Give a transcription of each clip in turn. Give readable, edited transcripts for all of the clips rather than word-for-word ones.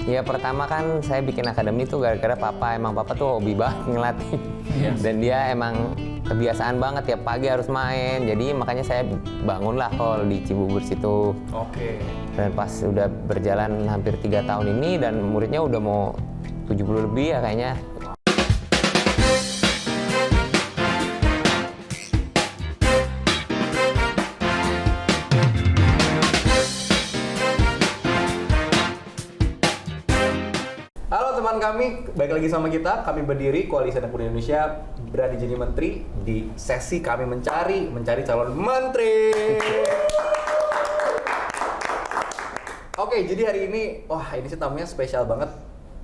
Ya pertama kan saya bikin akademi tuh gara-gara emang papa tuh hobi banget ngelatih. Yes. Dan dia emang kebiasaan banget tiap pagi harus main. Jadi makanya saya bangunlah hall di Cibubur situ. Oke. Dan pas udah berjalan hampir 3 tahun ini dan muridnya udah mau 70 lebih ya kayaknya. Halo teman kami, balik lagi sama kita. Kami berdiri Koalisi Anak Muda Indonesia berani jadi menteri di sesi kami mencari calon menteri. Oke, jadi hari ini, ini sih tamunya spesial banget.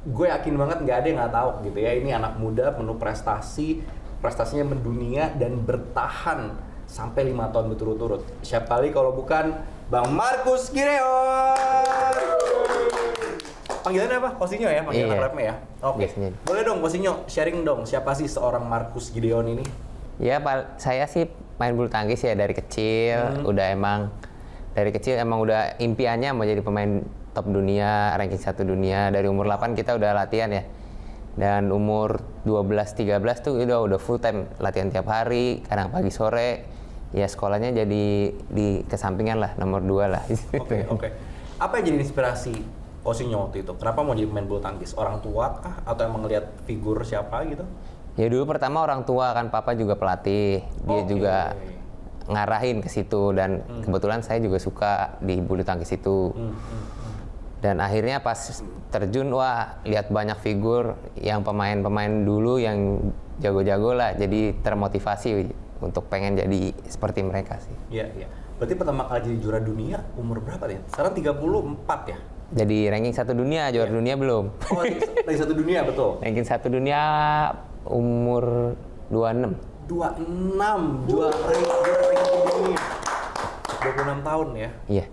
Gue yakin banget nggak ada yang nggak tahu gitu ya. Ini anak muda penuh prestasi, prestasinya mendunia dan bertahan sampai 5 tahun berturut-turut. Siapa lagi kalau bukan Bang Markus Gideon. Panggilannya apa? Kosinyo ya? Panggilan Iya. akrabnya ya? Oke. Biasanya. Boleh dong Kosinyo, sharing dong. Siapa sih seorang Markus Gideon ini? Ya saya sih main bulu tangkis ya dari kecil. Dari kecil emang udah impiannya mau jadi pemain top dunia, ranking 1 dunia. Dari umur 8 kita udah latihan ya. Dan umur 12-13 tuh udah full time latihan tiap hari, kadang pagi sore. Ya sekolahnya jadi di kesampingan lah, nomor 2 lah. Oke. Apa yang jadi inspirasi Kosinyo waktu itu? Kenapa mau jadi pemain bulu tangkis? Orang tua kah? Atau emang ngeliat figur siapa gitu? Ya dulu pertama orang tua kan, papa juga pelatih. Dia Oke. juga ngarahin ke situ dan kebetulan saya juga suka di bulu tangkis itu. Dan akhirnya pas terjun, lihat banyak figur yang pemain-pemain dulu yang jago-jago lah, jadi termotivasi untuk pengen jadi seperti mereka sih. Iya. Berarti pertama kali jadi juara dunia umur berapa ya? Sekarang 34 ya? Jadi ranking 1 dunia, juara dunia belum. Oh, dari 1 dunia betul? Ranking 1 dunia umur 26. 26 juara ranking dunia. 26 tahun ya? Iya.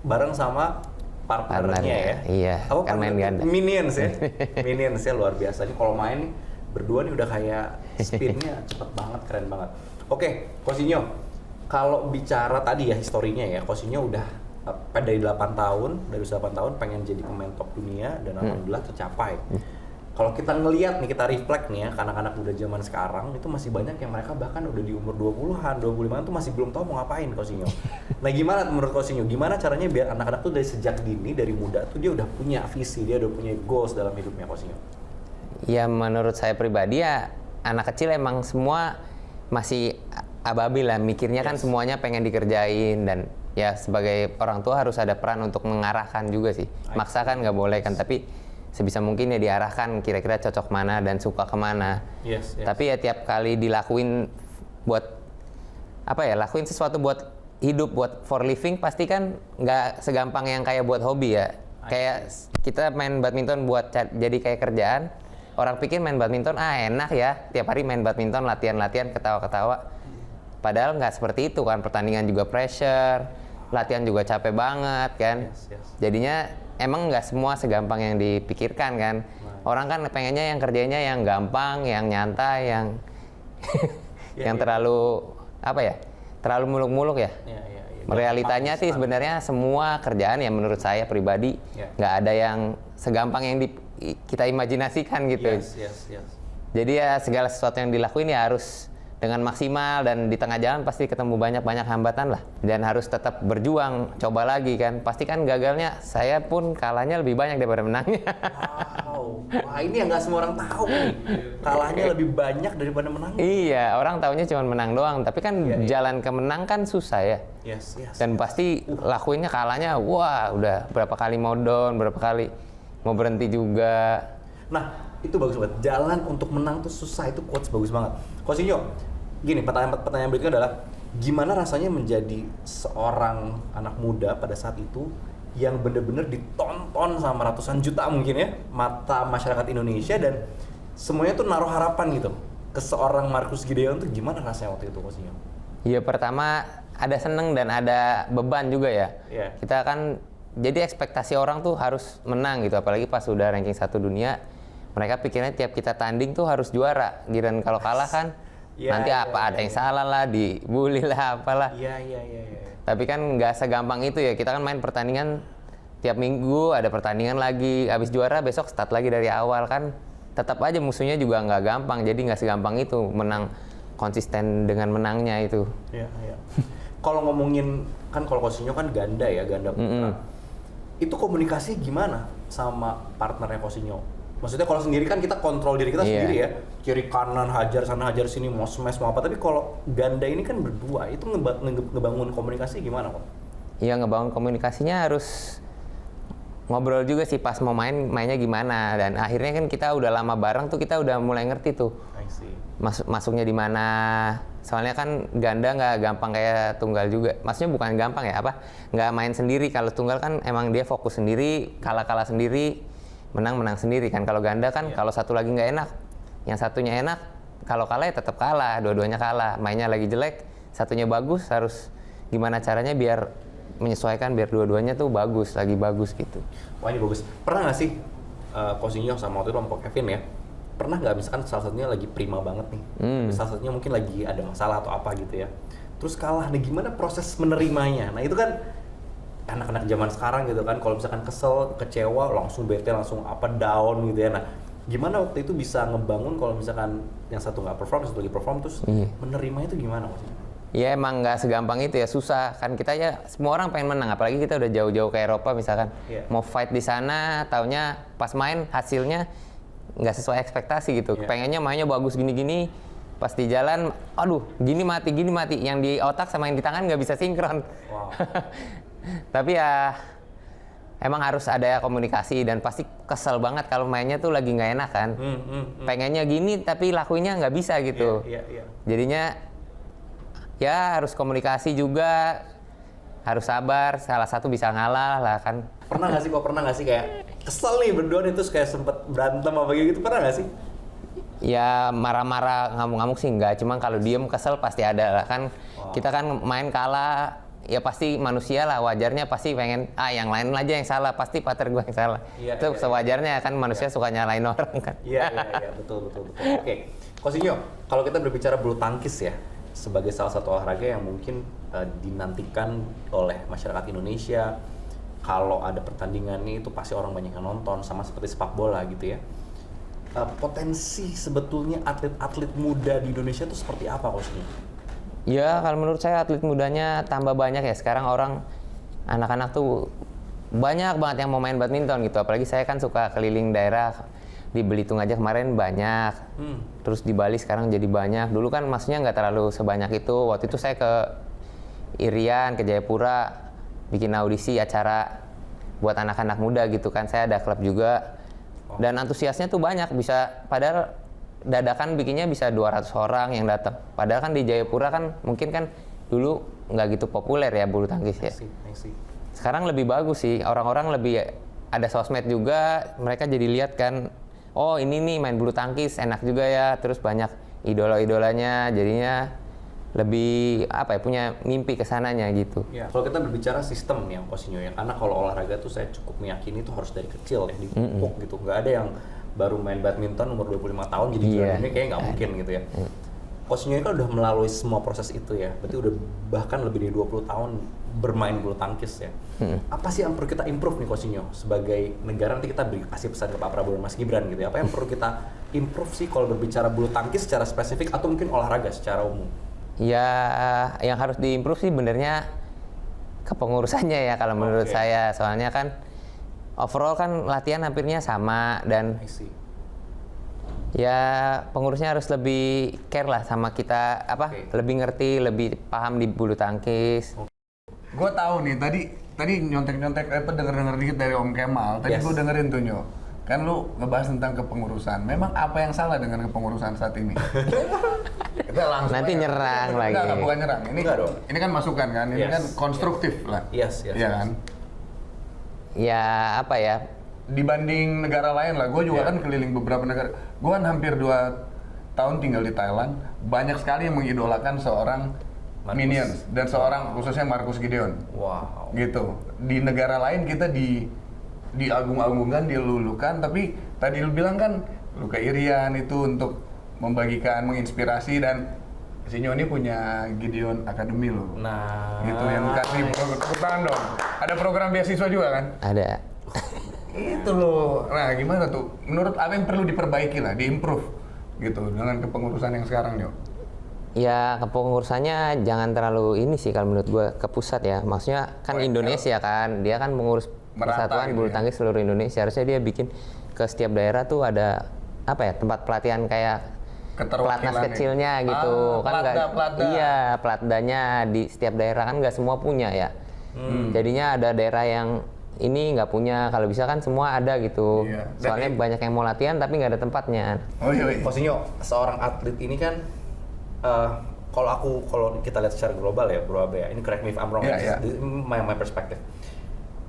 Bareng sama partnernya ya? Iya, Apa kan main partner? ganda. Minions ya? Minions ya, luar biasa. Ini kalau main nih, berdua nih udah kayak speednya cepet banget, keren banget. Oke, Kosinyo, kalau bicara tadi ya historinya ya, Kosinyo udah dari 8 tahun, dari usia 8 tahun pengen jadi pemain top dunia dan alhamdulillah tercapai. Kalau kita ngelihat nih, kita reflect nih ya, anak-anak muda zaman sekarang itu masih banyak yang mereka bahkan udah di umur 20-an, 25-an tuh masih belum tahu mau ngapain Kosinyo. Nah gimana menurut Kosinyo, gimana caranya biar anak-anak tuh dari sejak dini, dari muda tuh dia udah punya visi, dia udah punya goals dalam hidupnya Kosinyo? Ya menurut saya pribadi ya, anak kecil emang semua masih ababil lah, mikirnya kan semuanya pengen dikerjain dan ya sebagai orang tua harus ada peran untuk mengarahkan juga sih. Maksa kan nggak boleh kan, tapi sebisa mungkin ya diarahkan kira-kira cocok mana dan suka kemana. Yes. Tapi ya tiap kali dilakuin buat lakuin sesuatu buat hidup, buat for living, pasti kan nggak segampang yang kayak buat hobi ya. Kayak kita main badminton buat jadi kayak kerjaan. Orang pikir main badminton enak ya, tiap hari main badminton, latihan-latihan, ketawa-ketawa. Padahal nggak seperti itu kan, pertandingan juga pressure, latihan juga capek banget kan. Yes. Jadinya emang nggak semua segampang yang dipikirkan kan. Orang kan pengennya yang kerjanya yang gampang, yang nyantai, yang yang terlalu terlalu muluk-muluk ya. Realitanya sih sebenarnya semua kerjaan ya menurut saya pribadi nggak ada yang segampang yang kita imajinasikan gitu. Yes. Jadi ya segala sesuatu yang dilakuin ya harus dengan maksimal, dan di tengah jalan pasti ketemu banyak hambatan lah. Dan harus tetap berjuang, coba lagi kan. Pasti kan gagalnya, saya pun kalahnya lebih banyak daripada menangnya. Wow, ini yang nggak semua orang tahu nih. Kalahnya lebih banyak daripada menang. Iya, orang taunya cuma menang doang. Tapi kan jalan ke menang kan susah ya. Yes. Dan pasti lakuinnya kalahnya, udah berapa kali mau down, berapa kali mau berhenti juga. Nah, itu bagus banget. Jalan untuk menang tuh susah, itu quotes bagus banget. Kosinyo, gini, pertanyaan berikutnya adalah gimana rasanya menjadi seorang anak muda pada saat itu yang bener-bener ditonton sama ratusan juta mungkin ya mata masyarakat Indonesia, dan semuanya tuh naruh harapan gitu ke seorang Markus Gideon tuh, gimana rasanya waktu itu Kosinyo? Ya pertama ada seneng dan ada beban juga ya. Iya. Kita kan jadi ekspektasi orang tuh harus menang gitu, apalagi pas udah ranking 1 dunia. Mereka pikirnya tiap kita tanding tuh harus juara. Giran kalau kalah kan nanti ada yang salah lah, dibully lah, apalah. Iya. Tapi kan nggak segampang itu ya. Kita kan main pertandingan tiap minggu ada pertandingan lagi, habis juara besok start lagi dari awal kan. Tetap aja musuhnya juga nggak gampang, jadi nggak segampang itu menang konsisten dengan menangnya itu. Iya, iya. Kalau ngomongin kan kalau Cousinho kan ganda ya, ganda putra. Itu komunikasi gimana sama partnernya Cousinho? Maksudnya kalau sendiri kan kita kontrol diri kita sendiri ya, kiri kanan hajar sana hajar sini mau smash mau apa. Tapi kalau ganda ini kan berdua, itu ngebangun komunikasi gimana kok? Iya, ngebangun komunikasinya harus ngobrol juga sih pas mau mainnya gimana, dan akhirnya kan kita udah lama bareng tuh kita udah mulai ngerti tuh I see. masuknya di mana. Soalnya kan ganda nggak gampang kayak tunggal juga, maksudnya bukan gampang ya, nggak main sendiri. Kalau tunggal kan emang dia fokus sendiri, kalah sendiri, menang sendiri kan. Kalau ganda kan kalau satu lagi nggak enak, yang satunya enak, kalau kalah ya tetap kalah, dua-duanya kalah. Mainnya lagi jelek, satunya bagus, harus gimana caranya biar menyesuaikan biar dua-duanya tuh bagus gitu. Wah ini bagus. Pernah nggak sih Cousinho sama waktu itu sama Kevin ya, pernah nggak misalkan salah satunya lagi prima banget nih, salah satunya mungkin lagi ada masalah atau apa gitu ya, terus kalah, nah gimana proses menerimanya? Nah itu kan anak-anak zaman sekarang gitu kan, kalau misalkan kesel, kecewa, langsung bete, langsung apa down gitu ya. Nah gimana waktu itu bisa ngebangun kalau misalkan yang satu nggak perform, satu lagi perform, terus menerima itu gimana maksudnya? Ya emang nggak segampang itu ya, susah kan. Kita ya semua orang pengen menang, apalagi kita udah jauh-jauh ke Eropa misalkan, mau fight di sana, taunya pas main hasilnya nggak sesuai ekspektasi gitu. Pengennya mainnya bagus gini-gini, pas di jalan, aduh gini mati, yang di otak sama yang di tangan nggak bisa sinkron. Wow. Tapi ya emang harus ada komunikasi, dan pasti kesel banget kalau mainnya tuh lagi nggak enak kan. Pengennya gini tapi lakuinnya nggak bisa gitu. Jadinya ya harus komunikasi juga, harus sabar, salah satu bisa ngalah lah kan. Pernah nggak sih kayak kesel nih berdua nih, terus kayak sempet berantem apa gitu, pernah nggak sih? Ya marah-marah, ngamuk-ngamuk sih enggak, cuman kalau diem kesel pasti ada lah kan. Kita kan main kalah, ya pasti manusia lah, wajarnya pasti pengen yang lain aja yang salah, pasti partner gue yang salah. Itu sewajarnya kan, manusia suka nyalain orang kan. Iya, betul. Oke, Cousinho, kalau kita berbicara bulu tangkis ya, sebagai salah satu olahraga yang mungkin dinantikan oleh masyarakat Indonesia. Kalau ada pertandingan nih itu pasti orang banyak yang nonton, sama seperti sepak bola gitu ya. Potensi sebetulnya atlet-atlet muda di Indonesia itu seperti apa Cousinho? Ya kalau menurut saya atlet mudanya tambah banyak ya. Sekarang anak-anak tuh banyak banget yang mau main badminton gitu. Apalagi saya kan suka keliling daerah. Di Belitung aja kemarin banyak, terus di Bali sekarang jadi banyak. Dulu kan maksudnya nggak terlalu sebanyak itu. Waktu itu saya ke Irian, ke Jayapura, bikin audisi acara buat anak-anak muda gitu kan. Saya ada klub juga, dan antusiasnya tuh banyak. Padahal dadakan bikinnya bisa 200 orang yang datang. Padahal kan di Jayapura kan mungkin kan dulu nggak gitu populer ya bulu tangkis ya. Sekarang lebih bagus sih, orang-orang lebih ada sosmed juga, mereka jadi lihat kan. Oh ini nih main bulu tangkis enak juga ya, terus banyak idola-idolanya, jadinya lebih punya mimpi kesananya gitu. Ya, kalau kita berbicara sistem nih Cousinho ya, karena kalau olahraga tuh saya cukup meyakini itu harus dari kecil ya, dipupuk gitu. Nggak ada yang baru main badminton umur 25 tahun jadi juara dunia, kayaknya nggak mungkin gitu ya. Cousinho kan udah melalui semua proses itu ya, berarti udah bahkan lebih dari 20 tahun bermain bulu tangkis ya. Apa sih yang perlu kita improve nih Cousinho sebagai negara? Nanti kita kasih pesan ke Pak Prabowo dan Mas Gibran gitu ya. Apa yang perlu kita improve sih kalau berbicara bulu tangkis secara spesifik atau mungkin olahraga secara umum? Ya yang harus diimprove sih benernya kepengurusannya ya kalau menurut saya. Soalnya kan overall kan latihan hampirnya sama, dan ya pengurusnya harus lebih care lah sama kita, lebih ngerti, lebih paham di bulu tangkis. Gue tahu nih, tadi nyontek-nyontek denger dikit dari Om Kemal. Tadi gue dengerin tuh Nyo. Kan lu ngebahas tentang kepengurusan. Memang apa yang salah dengan kepengurusan saat ini? Kita langsung nanti nyerang lagi. Enggak, bukan nyerang. Ini kan masukan kan, ini kan konstruktif lah. Iya kan? Ya apa ya? Dibanding negara lain lah, gue juga kan keliling beberapa negara. Gue kan hampir 2 tahun tinggal di Thailand. Banyak sekali yang mengidolakan seorang Minions dan seorang khususnya Marcus Gideon. Wow. Gitu. Di negara lain kita diagung-agungkan, dilulukan, tapi tadi lu bilang kan lu ke Irian itu untuk membagikan, menginspirasi, dan Sinyo ini punya Gideon Academy loh. Nah, Gitu yang kasih program, tepuk tangan dong. Ada program beasiswa juga kan? Ada. Itu loh. Nah, gimana tuh? Menurut apa yang perlu diperbaiki lah, diimprove gitu dengan kepengurusan yang sekarang, Yo? Ya kepengurusannya jangan terlalu ini sih kalau menurut gue ke pusat ya. Maksudnya kan Indonesia kan, dia kan mengurus Merata persatuan gitu bulu ya. tangkis seluruh Indonesia. Harusnya dia bikin ke setiap daerah tuh ada apa ya, tempat pelatihan kayak pelatnas Keterwakilan kecilnya gitu. Kan nggak, Platda. iya pelatdanya di setiap daerah kan nggak semua punya ya. Jadinya ada daerah yang ini nggak punya, kalau bisa kan semua ada gitu. Iya. Dan Soalnya banyak yang mau latihan tapi nggak ada tempatnya. Oh iya. Kosinyo, seorang atlet ini kan kalau kita lihat secara global ya, Bro Abe ya. Ini correct me if I'm wrong. Iya, iya. This is my perspective.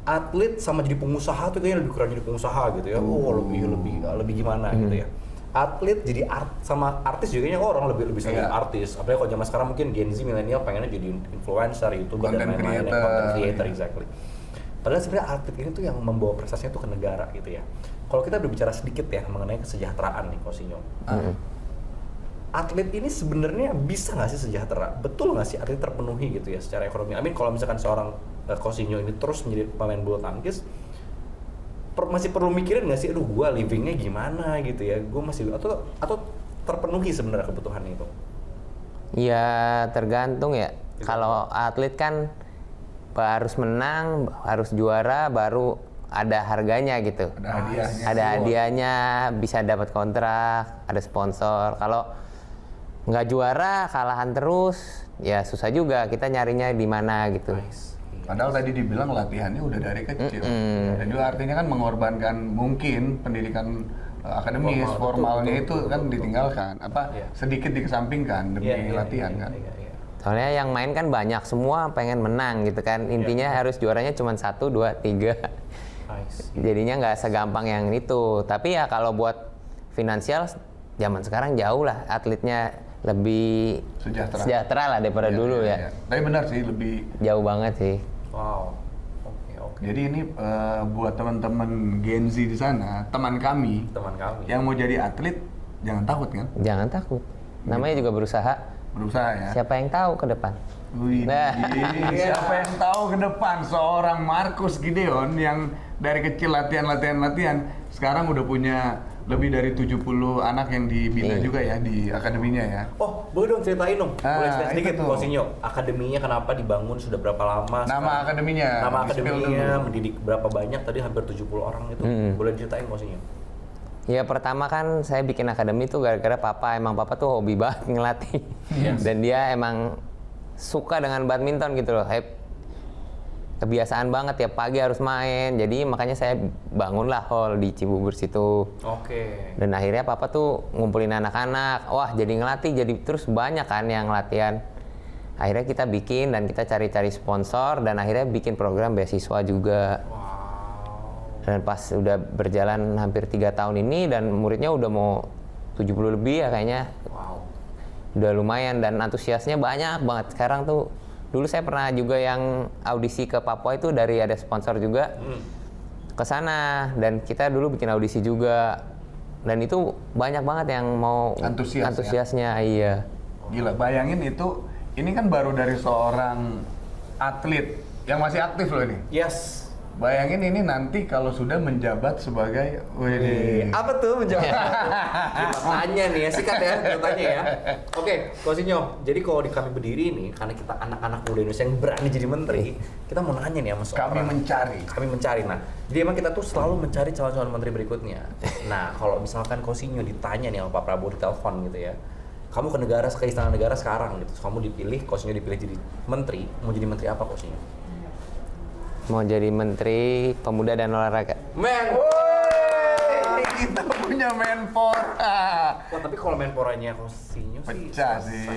Atlet sama jadi pengusaha tuh kayaknya lebih kurang jadi pengusaha gitu ya. Oh, lebih gimana gitu ya. Atlet jadi sama artis juga kayaknya orang lebih senang Iya. artis. Apalagi kalau zaman sekarang mungkin Gen Z milenial pengennya jadi influencer, YouTuber dan Content lain-lain, creator. content creator exactly. Padahal sebenarnya atlet ini tuh yang membawa prestasinya tuh ke negara gitu ya. Kalau kita berbicara sedikit ya mengenai kesejahteraan nih Kosinyo. Atlet ini sebenarnya bisa nggak sih sejahtera? Betul nggak sih atlet terpenuhi gitu ya secara ekonomi? I mean kalau misalkan seorang Kosinyo ini terus menjadi pemain bulu tangkis, masih perlu mikirin nggak sih, aduh gua livingnya gimana gitu ya? Gua masih atau terpenuhi sebenarnya kebutuhan itu? Ya tergantung ya. Kalau atlet kan harus menang, harus juara, baru ada harganya gitu. Ada hadiahnya. Ada hadiahnya, bisa dapat kontrak, ada sponsor. Kalau nggak juara, kalahan terus, ya susah juga. Kita nyarinya di mana gitu. Padahal tadi dibilang latihannya udah dari kecil. Dan juga artinya kan mengorbankan mungkin pendidikan akademis, formalnya itu kan ditinggalkan. Sedikit dikesampingkan demi latihan kan. Soalnya yang main kan banyak, semua pengen menang gitu kan. Intinya harus juaranya cuma 1, 2, 3. Jadinya nggak segampang yang itu. Tapi ya kalau buat finansial, zaman sekarang jauh lah atletnya lebih sejahtera lah daripada dulu ya. Tapi benar sih, lebih Jauh banget sih. Wow. Oke. Jadi ini buat teman-teman Gen Z di sana, teman kami yang mau jadi atlet, jangan takut kan? Jangan takut. Namanya juga berusaha. Berusaha ya. Siapa yang tahu ke depan? Wih, siapa yang tahu ke depan seorang Marcus Gideon yang dari kecil latihan, sekarang udah punya lebih dari 70 anak yang dibina juga ya di akademinya ya. Oh, boleh dong ceritain dong. Boleh cerita sedikit itu tuh. Kosinyo. Akademinya kenapa dibangun, sudah berapa lama? Nama akademinya. Nama di-spill akademinya, dulu. mendidik berapa banyak? Tadi hampir 70 orang itu. Boleh ceritain Kosinyo? Ya pertama kan saya bikin akademi tuh gara-gara emang papa tuh hobi banget ngelatih. Dan dia emang suka dengan badminton gitu loh. Kebiasaan banget tiap pagi harus main. Jadi makanya saya bangunlah hall di Cibubur situ. Oke. Dan akhirnya papa tuh ngumpulin anak-anak. Wah, jadi ngelatih, jadi terus banyak kan yang latihan. Akhirnya kita bikin dan kita cari-cari sponsor dan akhirnya bikin program beasiswa juga. Dan pas udah berjalan hampir 3 tahun ini dan muridnya udah mau 70 lebih ya kayaknya. Wow. Udah lumayan dan antusiasnya banyak banget. Sekarang tuh, dulu saya pernah juga yang audisi ke Papua itu dari ada sponsor juga ke sana dan kita dulu bikin audisi juga. Dan itu banyak banget yang mau antusiasnya, iya. Gila, bayangin itu, ini kan baru dari seorang atlet yang masih aktif loh ini. Yes. Bayangin ini nanti kalau sudah menjabat sebagai Apa tuh menjawab? Tanya nih ya, sikat ya ceritanya ya. Oke, Kosinyo. Jadi kalau di kami berdiri nih, karena kita anak-anak muda Indonesia yang berani jadi menteri, kita mau nanya nih sama seorang. Kami mencari. Nah, jadi emang kita tuh selalu mencari calon-calon menteri berikutnya. Nah, kalau misalkan Kosinyo ditanya nih sama Pak Prabowo di telepon gitu ya, kamu ke istana negara sekarang gitu, kamu dipilih, Kosinyo dipilih jadi menteri, mau jadi menteri apa Kosinyo? Mau jadi Menteri Pemuda dan Olahraga. Kita punya Menpora. Wah, tapi kalau Menporanya Kosinyo sih Pecah sih.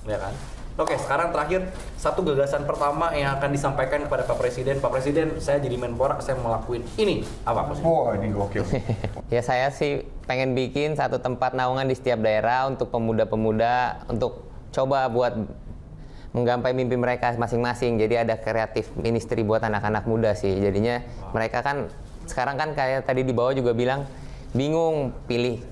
Ya kan? Oke, sekarang terakhir satu gagasan pertama yang akan disampaikan kepada Pak Presiden. Pak Presiden, saya jadi Menpora, saya mau lakuin ini. Apa Kosinyo? Wah, ini gokil. Ya saya sih pengen bikin satu tempat naungan di setiap daerah untuk pemuda-pemuda untuk coba buat menggapai mimpi mereka masing-masing. Jadi ada kreatif ministry buat anak-anak muda sih. Jadinya mereka kan sekarang kan kayak tadi di bawah juga bilang bingung pilih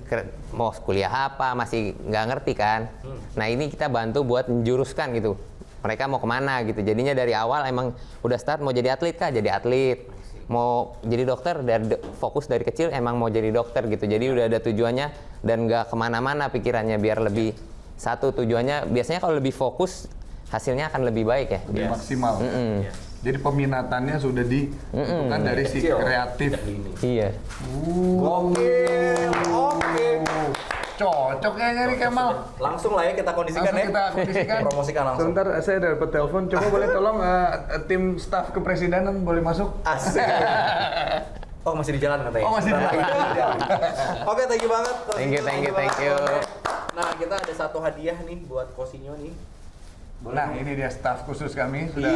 mau kuliah apa, masih nggak ngerti kan. Nah ini kita bantu buat menjuruskan gitu. Mereka mau kemana gitu. Jadinya dari awal emang udah start mau jadi atlet kah? Jadi atlet. Mau jadi dokter, fokus dari kecil emang mau jadi dokter gitu. Jadi udah ada tujuannya dan nggak kemana-mana pikirannya biar lebih satu tujuannya. Biasanya kalau lebih fokus hasilnya akan lebih baik ya. Lebih maksimal. Yes. Jadi peminatannya sudah ditentukan dari si Kecil. kreatif. Sejak dini. Iya. Oke. Cocok kayaknya nih Kemal. Langsung lah ya kita kondisikan Langsung kita kondisikan. Promosikan langsung. Sebentar, saya dapat telepon. Coba boleh tolong tim staf kepresidenan boleh masuk? Asik. Oh masih di jalan katanya. Oh, masih di jalan. Oke, thank you banget. Thank you. Nah, kita ada satu hadiah nih buat Cosinyo nih. Nah, ini dia staf khusus kami sudah.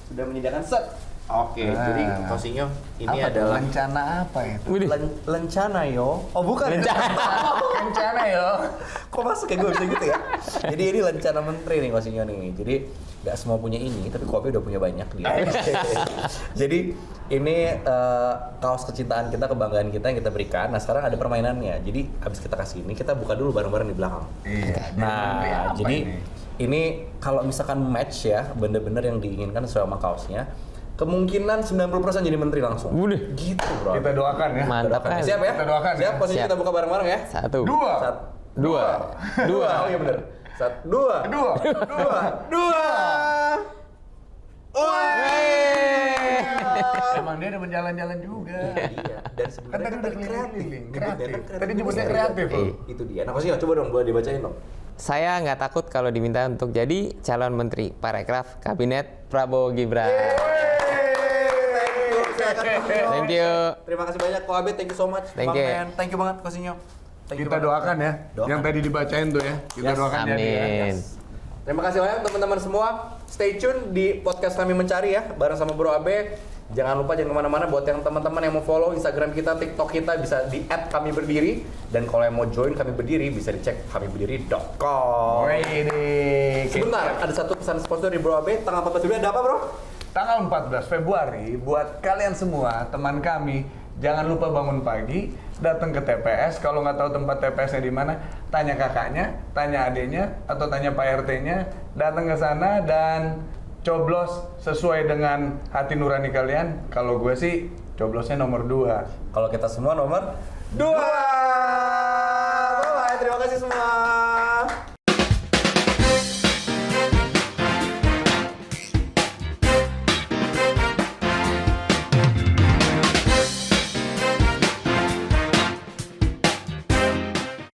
Sudah menyediakan set. Oke, Nah. jadi Cosinyo ini Apa tuh? adalah Lencana apa itu? Widih. lencana yo. Oh bukan. Lencana yo. Kok masuk ya gue bisa gitu ya? Jadi ini lencana menteri nih Cosinyo nih. Jadi nggak semua punya ini, tapi Kopi udah punya banyak dia. Jadi ini kaos kecintaan kita, kebanggaan kita yang kita berikan. Nah sekarang ada permainannya. Jadi abis kita kasih ini, kita buka dulu bareng-bareng di belakang. Iya. Nah, jadi ini kalau misalkan match ya, bener-bener yang diinginkan sesuai sama kaosnya, kemungkinan 90% jadi menteri langsung. Udah. Gitu bro. Kita doakan ya. Mantap kali. Siap ya? Kita doakan ya. Siap, posisi Siap. kita buka bareng-bareng ya. 1, Dua. 2. Oh iya bener. 1, 2. Dua. 2. Emang dia ada menjalan-jalan juga. Iya. Dan Kan sebenarnya tadi udah keliling-keliling. Kreatif. Tadi juga. nyebutnya kreatif loh. Itu dia. Nah, Cosinyo coba dong boleh dibacain dong. Saya nggak takut kalau diminta untuk jadi calon menteri Parekraf Kabinet Prabowo Gibran. Thank you. Terima kasih banyak Ko Abed, thank you so much. Thank Bang you. Men, thank you banget Cosinyo. Thank you Kita banget. doakan ya. Doakan. Yang tadi dibacain tuh ya. Kita Yes. doakan jadi ya. Amin. Terima kasih banyak teman-teman semua. Stay tune di podcast kami mencari ya, bareng sama Bro Abe. Jangan lupa jangan kemana-mana buat yang teman-teman yang mau follow Instagram kita, TikTok kita bisa di @kamiberdiri. Dan kalau yang mau join Kami Berdiri bisa dicek kamiberdiri.com. Wih, Sebentar, ada satu pesan sponsor di Bro Abe. Tanggal 14 Juli ada apa Bro? Tanggal 14 Februari buat kalian semua teman kami, jangan lupa bangun pagi, datang ke TPS. Kalau nggak tahu tempat TPS-nya di mana, tanya kakaknya, tanya adiknya, atau tanya Pak RT-nya. Datang ke sana dan coblos sesuai dengan hati nurani kalian. Kalau gue sih coblosnya nomor 2. Kalau kita semua nomor 2.